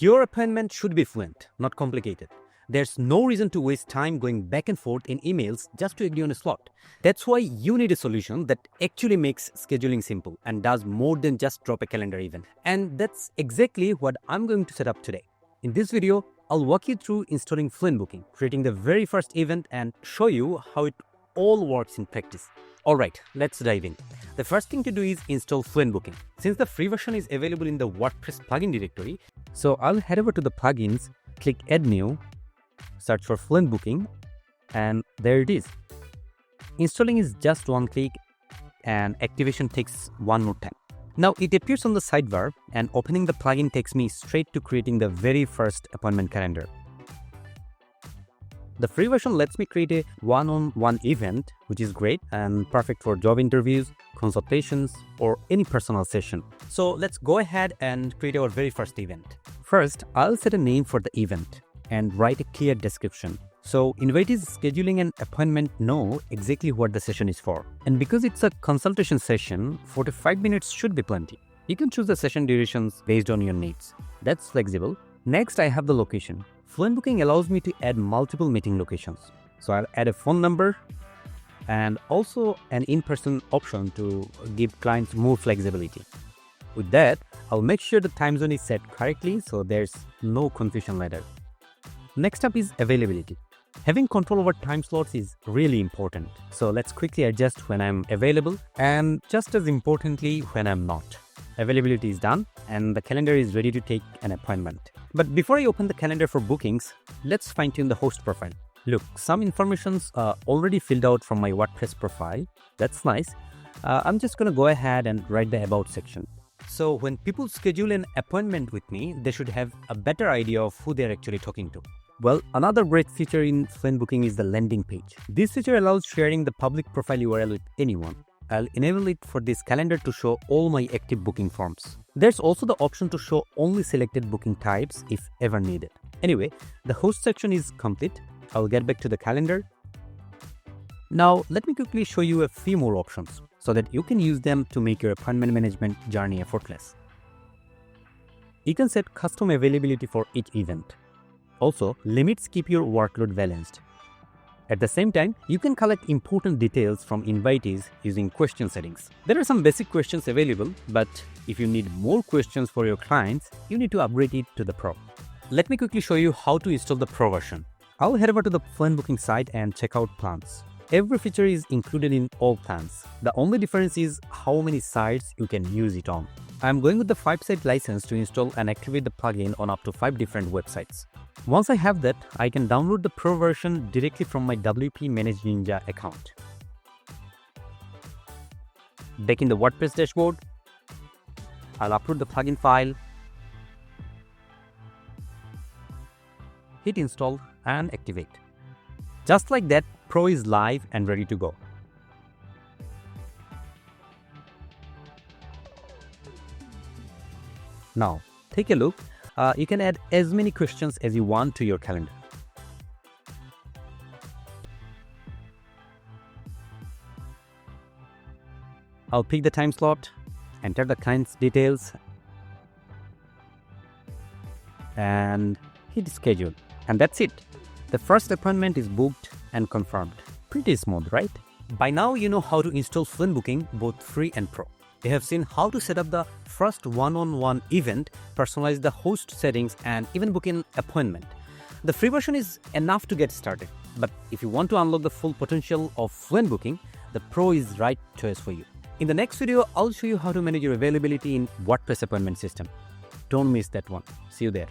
Your appointment should be fluent, not complicated. There's no reason to waste time going back and forth in emails just to agree on a slot. That's why you need a solution that actually makes scheduling simple and does more than just drop a calendar event. And that's exactly what I'm going to set up today. In this video, I'll walk you through installing FluentBooking, creating the very first event, and show you how it all works in practice. Alright, let's dive in. The first thing to do is install FluentBooking. Since the free version is available in the WordPress plugin directory, so I'll head over to the plugins, click Add New, search for FluentBooking, and there it is. Installing is just one click and activation takes one more time. Now it appears on the sidebar, and opening the plugin takes me straight to creating the very first appointment calendar. The free version lets me create a one-on-one event, which is great and perfect for job interviews, consultations, or any personal session. So let's go ahead and create our very first event. First, I'll set a name for the event and write a clear description, so invitees scheduling an appointment know exactly what the session is for. And because it's a consultation session, 45 minutes should be plenty. You can choose the session durations based on your needs. That's flexible. Next, I have the location. FluentBooking allows me to add multiple meeting locations. So I'll add a phone number and also an in-person option to give clients more flexibility. With that, I'll make sure the time zone is set correctly so there's no confusion later. Next up is availability. Having control over time slots is really important. So let's quickly adjust when I'm available, and just as importantly, when I'm not. Availability is done and the calendar is ready to take an appointment. But before I open the calendar for bookings, let's fine-tune the host profile. Look, some information's already filled out from my WordPress profile. That's nice. I'm just gonna go ahead and write the About section. So when people schedule an appointment with me, they should have a better idea of who they're actually talking to. Well, another great feature in FluentBooking is the landing page. This feature allows sharing the public profile URL with anyone. I'll enable it for this calendar to show all my active booking forms. There's also the option to show only selected booking types if ever needed. Anyway, the host section is complete. I'll get back to the calendar. Now, let me quickly show you a few more options so that you can use them to make your appointment management journey effortless. You can set custom availability for each event. Also, limits keep your workload balanced. At the same time, you can collect important details from invitees using question settings. There are some basic questions available, but if you need more questions for your clients, you need to upgrade it to the Pro. Let me quickly show you how to install the Pro version. I'll head over to the FluentBooking site and check out plans. Every feature is included in all plans. The only difference is how many sites you can use it on. I'm going with the 5-site license to install and activate the plugin on up to 5 different websites. Once I have that, I can download the Pro version directly from my WPManageNinja account. Back in the WordPress dashboard, I'll upload the plugin file, hit install and activate. Just like that, Pro is live and ready to go. Now, take a look. You can add as many questions as you want to your calendar. I'll pick the time slot, enter the client's details, and hit schedule. And that's it. The first appointment is booked and confirmed. Pretty smooth, right? By now, you know how to install FluentBooking, both free and pro. You have seen how to set up the first one-on-one event, personalize the host settings, and even book an appointment. The free version is enough to get started, but if you want to unlock the full potential of FluentBooking, the Pro is the right choice for you. In the next video, I'll show you how to manage your availability in WordPress appointment system. Don't miss that one. See you there.